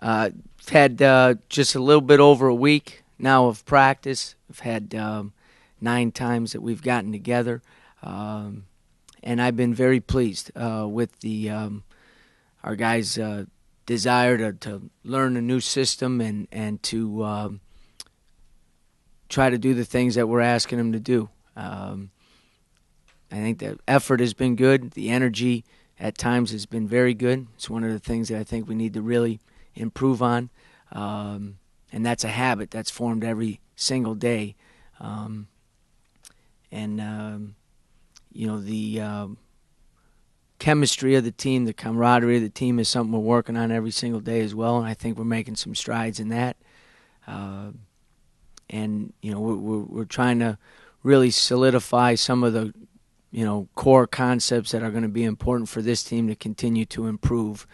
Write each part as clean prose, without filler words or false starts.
I've had just a little bit over a week now of practice. I've had 9 times that we've gotten together, and I've been very pleased with our guys' desire to learn a new system and to try to do the things that we're asking them to do. I think the effort has been good. The energy at times has been very good. It's one of the things that I think we need to really improve on. And that's a habit that's formed every single day. The chemistry of the team, the camaraderie of the team is something we're working on every single day as well, and I think we're making some strides in that. We're trying to really solidify some of the core concepts that are going to be important for this team to continue to improve.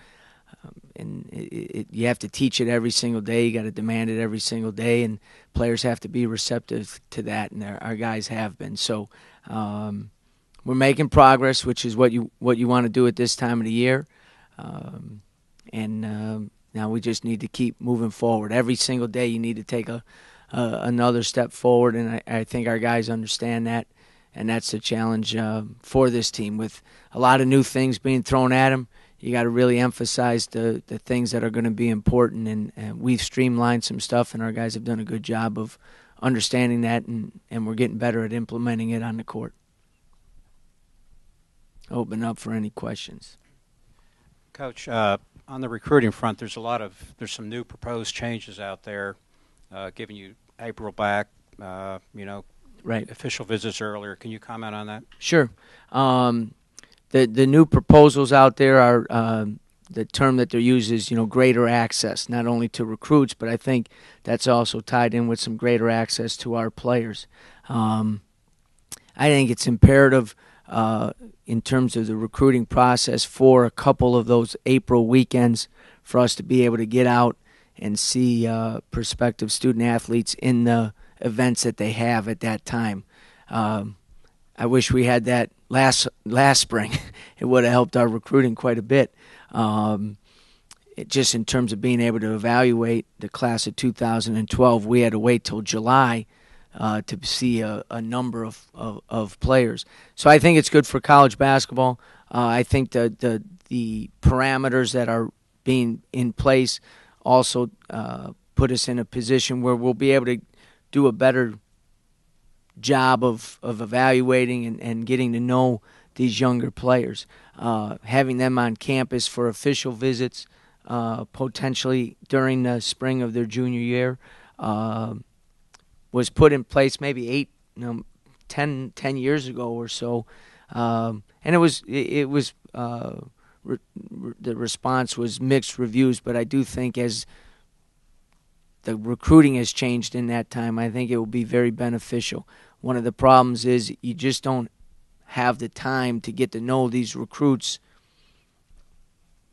You have to teach it every single day. You got to demand it every single day, and players have to be receptive to that, and our guys have been. So we're making progress, which is what you want to do at this time of the year. Now we just need to keep moving forward. Every single day you need to take another step forward, and I think our guys understand that. And that's the challenge for this team. With a lot of new things being thrown at them, you got to really emphasize the things that are going to be important. And we've streamlined some stuff, and our guys have done a good job of understanding that, and we're getting better at implementing it on the court. Open up for any questions. Coach, on the recruiting front, there's some new proposed changes out there, giving you April back, Right. Official visits earlier. Can you comment on that? Sure. The new proposals out there are the term that they're using is greater access, not only to recruits, but I think that's also tied in with some greater access to our players. I think it's imperative in terms of the recruiting process for a couple of those April weekends for us to be able to get out and see prospective student athletes in the events that they have at that time. I wish we had that last spring. It would have helped our recruiting quite a bit. Just in terms of being able to evaluate the class of 2012, we had to wait till July to see a number of players. So I think it's good for college basketball. I think the parameters that are being in place also put us in a position where we'll be able to do a better job of evaluating and getting to know these younger players. Having them on campus for official visits, potentially during the spring of their junior year, was put in place maybe 10 years ago or so. And it was the response was mixed reviews, but I do think as the recruiting has changed in that time, I think it will be very beneficial. One of the problems is you just don't have the time to get to know these recruits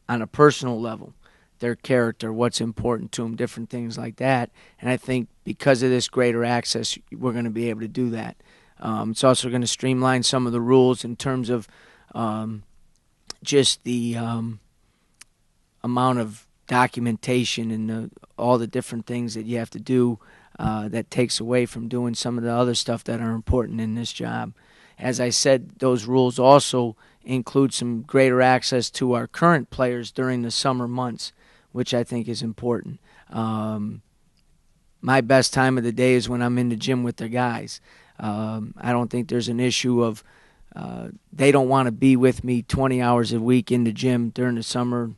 on a personal level, their character, what's important to them, different things like that. And I think because of this greater access, we're going to be able to do that. It's also going to streamline some of the rules in terms of just the amount of documentation and all the different things that you have to do that takes away from doing some of the other stuff that are important in this job. As I said, those rules also include some greater access to our current players during the summer months, which I think is important. My best time of the day is when I'm in the gym with the guys. I don't think there's an issue of they don't want to be with me 20 hours a week in the gym during the summer.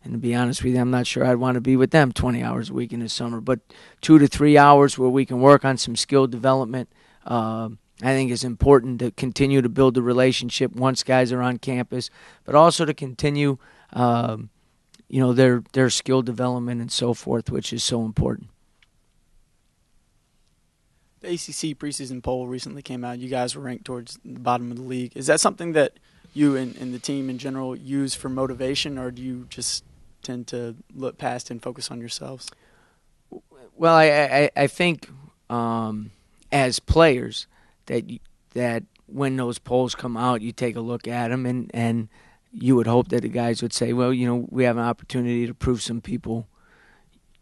And to be honest with you, I'm not sure I'd want to be with them 20 hours a week in the summer. But 2 to 3 hours where we can work on some skill development, I think is important to continue to build the relationship once guys are on campus, but also to continue, their skill development and so forth, which is so important. The ACC preseason poll recently came out. You guys were ranked towards the bottom of the league. Is that something that you and the team in general use for motivation, or do you just tend to look past and focus on yourselves? Well, I think as players that when those polls come out, you take a look at them, and you would hope that the guys would say, well, we have an opportunity to prove some people,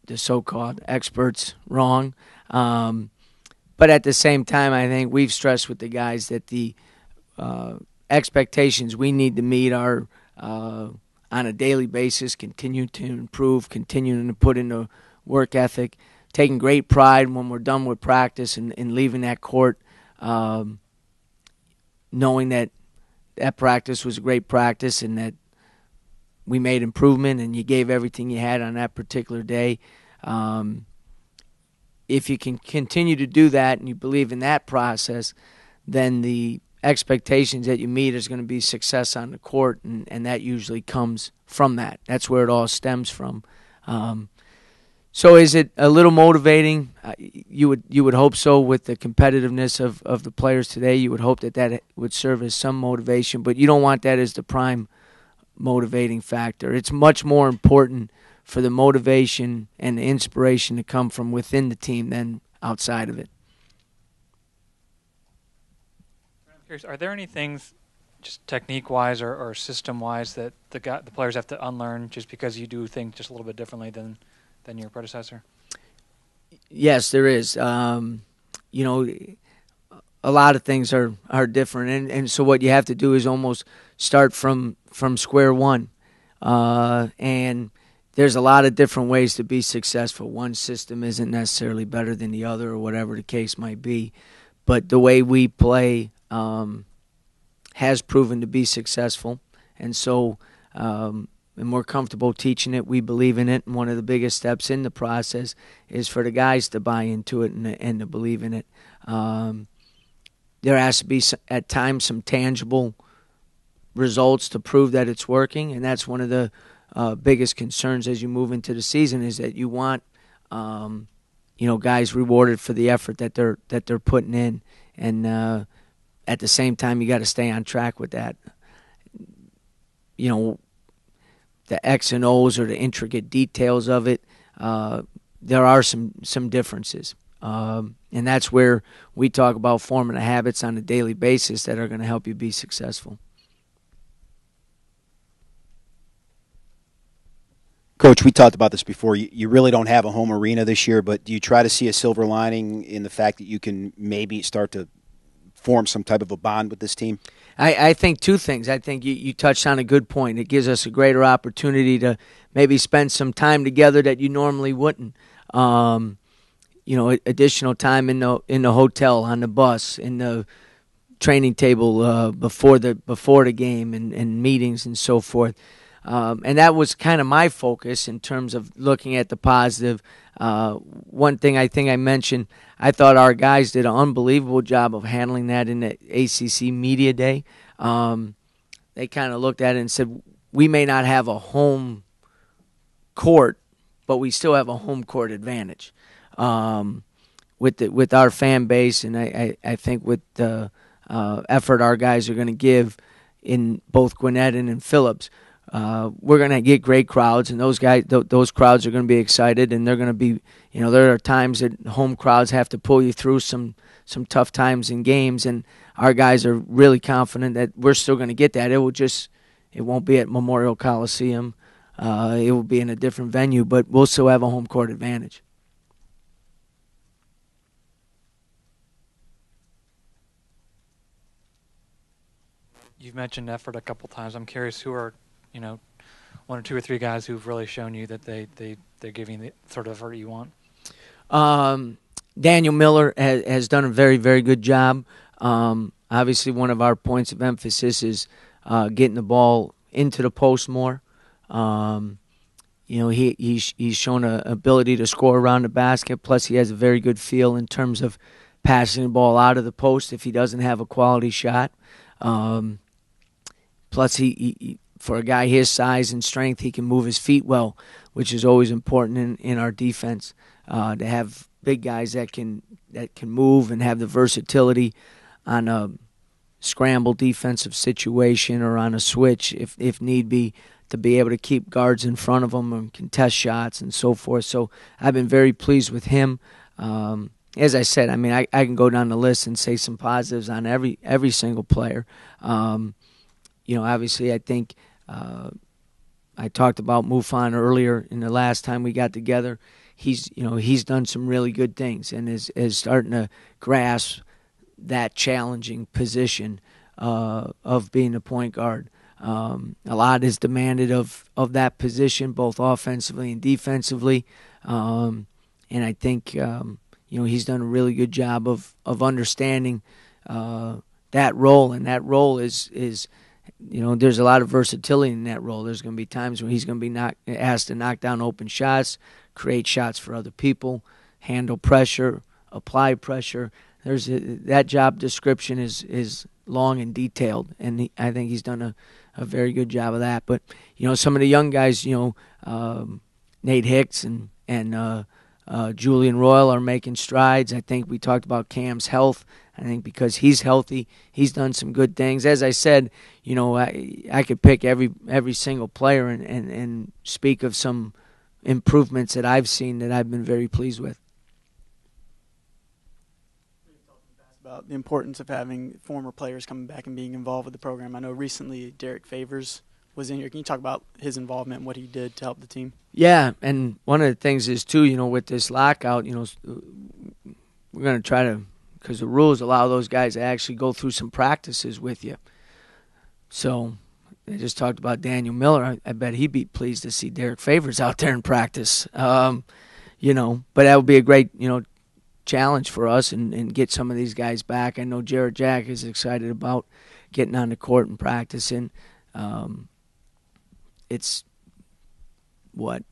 the so-called experts wrong. But at the same time, I think we've stressed with the guys that the expectations we need to meet are on a daily basis, continue to improve, continuing to put into work ethic, taking great pride when we're done with practice and leaving that court, knowing that practice was a great practice and that we made improvement and you gave everything you had on that particular day. If you can continue to do that and you believe in that process, then the expectations that you meet is going to be success on the court, and that usually comes from that. That's where it all stems from. So is it a little motivating? You would hope so with the competitiveness of the players today. You would hope that would serve as some motivation, but you don't want that as the prime motivating factor. It's much more important for the motivation and the inspiration to come from within the team than outside of it. I'm curious, are there any things, just technique-wise or system-wise, that the players have to unlearn just because you do think just a little bit differently than your predecessor? Yes, there is. A lot of things are different, and so what you have to do is almost start from square one. And there's a lot of different ways to be successful. One system isn't necessarily better than the other or whatever the case might be. But the way we play has proven to be successful. And so and we're comfortable teaching it. We believe in it. And one of the biggest steps in the process is for the guys to buy into it and to believe in it. There has to be, at times, some tangible results to prove that it's working. And that's one of the biggest concerns as you move into the season, is that you want guys rewarded for the effort that they're putting in, and at the same time you got to stay on track with that. The X and O's or the intricate details of it, there are some differences, and that's where we talk about forming the habits on a daily basis that are going to help you be successful. Coach, we talked about this before. You really don't have a home arena this year, but do you try to see a silver lining in the fact that you can maybe start to form some type of a bond with this team? I think two things. I think you touched on a good point. It gives us a greater opportunity to maybe spend some time together that you normally wouldn't. Additional time in the hotel, on the bus, in the training table before the game, and meetings and so forth. And that was kind of my focus in terms of looking at the positive. One thing I think I mentioned, I thought our guys did an unbelievable job of handling that in the ACC Media Day. They kind of looked at it and said, we may not have a home court, but we still have a home court advantage with our fan base, and I think with the effort our guys are going to give in both Gwinnett and in Phillips. We're going to get great crowds, and those crowds are going to be excited, and they're going to be, there are times that home crowds have to pull you through some tough times in games, and our guys are really confident that we're still going to get that. It won't be at Memorial Coliseum. It will be in a different venue, but we'll still have a home court advantage. You've mentioned effort a couple times. I'm curious, who are one or two or three guys who've really shown you that they're giving the sort of effort you want? Daniel Miller has done a very, very good job. Obviously, one of our points of emphasis is getting the ball into the post more. He's shown an ability to score around the basket. Plus, he has a very good feel in terms of passing the ball out of the post if he doesn't have a quality shot. Plus, he for a guy his size and strength, he can move his feet well, which is always important in our defense. To have big guys that can move and have the versatility on a scramble defensive situation or on a switch if need be, to be able to keep guards in front of them and contest shots and so forth. So I've been very pleased with him. As I said, I mean, I can go down the list and say some positives on every single player. Obviously, I think I talked about Mufon earlier in the last time we got together. He's done some really good things and is starting to grasp that challenging position of being a point guard. A lot is demanded of that position, both offensively and defensively, and I think he's done a really good job of understanding that role, and that role is there's a lot of versatility in that role. There's going to be times when he's going to be asked to knock down open shots, create shots for other people, handle pressure, apply pressure. That job description is long and detailed, and I think he's done a very good job of that. But some of the young guys, Nate Hicks and Julian Royal are making strides. I think we talked about Cam's health. I think because he's healthy, he's done some good things. As I said, I could pick every single player and speak of some improvements that I've seen that I've been very pleased with. About the importance of having former players coming back and being involved with the program. I know recently Derek Favors was in here. Can you talk about his involvement and what he did to help the team? Yeah, and one of the things is too, with this lockout, we're going to try to, because the rules allow those guys to actually go through some practices with you. So they just talked about Daniel Miller. I bet he'd be pleased to see Derek Favors out there in practice. But that would be a great, challenge for us and get some of these guys back. I know Jared Jack is excited about getting on the court and practicing. It's 11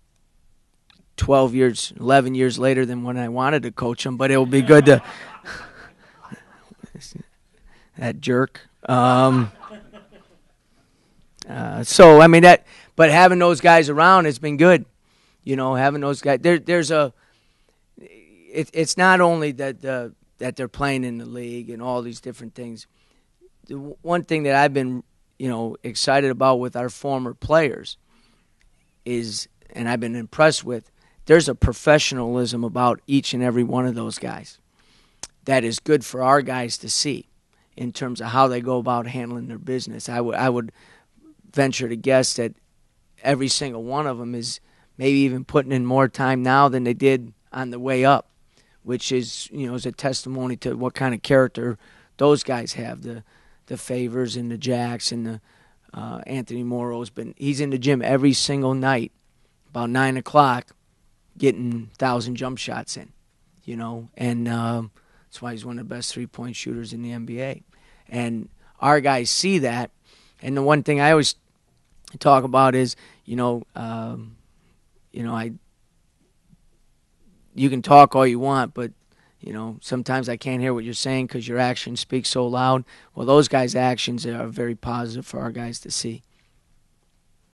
years later than when I wanted to coach him, but it will be good to that jerk. But having those guys around has been good. Having those guys, it's not only that they're playing in the league and all these different things. The one thing that I've been, excited about with our former players is, and I've been impressed with, there's a professionalism about each and every one of those guys that is good for our guys to see in terms of how they go about handling their business. I would venture to guess that every single one of them is maybe even putting in more time now than they did on the way up, which is is a testimony to what kind of character those guys have. The Favors and the Jacks and the Anthony Morrow's he's in the gym every single night about 9 o'clock getting 1,000 jump shots in, and that's why he's one of the best three-point shooters in the NBA. And our guys see that, and the one thing I always talk about is, you can talk all you want, but sometimes I can't hear what you're saying because your actions speak so loud. Well, those guys' actions are very positive for our guys to see.